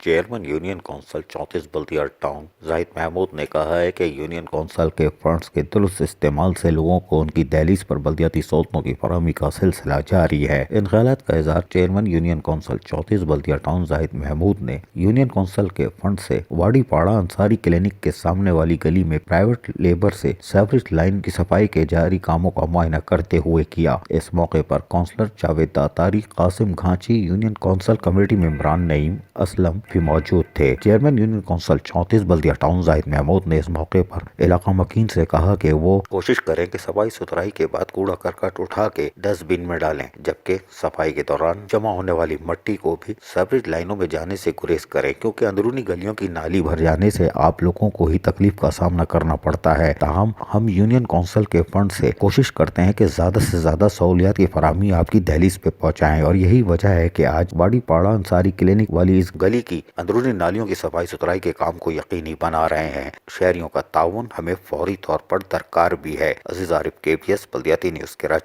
Chairman union council 34 بلدیہ town زاھد محمود نے کہا ہے کہ یونین کونسل کے فنڈز کے درست استعمال سے لوگوں کو ان کی دہلیز پر بلدیاتی سہولتوں کی فراہمی کا سلسلہ جاری ہے۔ ان خیالات کا اظہار چیئرمین یونین کونسل 34 بلدیہ ٹاؤن زاھد محمود نے یونین کونسل کے فنڈ سے واڑی پاڑا انصاری کلینک کے سامنے والی گلی میں پرائیویٹ لیبر سے سیوریج لائن کی صفائی کے جاری کاموں کا معائنہ کرتے ہوئے کیا۔ اس موقع پر councillor Javed Datari, Qasim Ghanchi, union council committee ممبران نعیم اسلم بھی موجود تھے۔ چیئرمین یونین کونسل 34 بلدیہ ٹاؤن زاھد محمود نے اس موقع پر علاقہ مکین سے کہا کہ وہ کوشش کریں کہ صفائی ستھرائی کے بعد کوڑا کرکٹ اٹھا کے ڈسٹ بن میں ڈالیں، جبکہ صفائی کے دوران جمع ہونے والی مٹی کو بھی سیوریج لائنوں میں جانے سے گریز کریں، کیونکہ اندرونی گلیوں کی نالی بھر جانے سے آپ لوگوں کو ہی تکلیف کا سامنا کرنا پڑتا ہے۔ تاہم ہم یونین کونسل کے فنڈ سے کوشش کرتے ہیں کہ زیادہ سے زیادہ سہولیات کی فراہمی آپ کی دہلیز پہ پہنچائیں، اور یہی وجہ ہے کہ آج واڑی پاڑا انصاری کلینک والی اس گلی کی اندرونی نالیوں کی صفائی ستھرائی کے کام کو یقینی بنا رہے ہیں۔ شہریوں کا تعاون ہمیں فوری طور پر درکار بھی ہے۔ عزیز عارف، KBS بلدیاتی نیوز، کراچی۔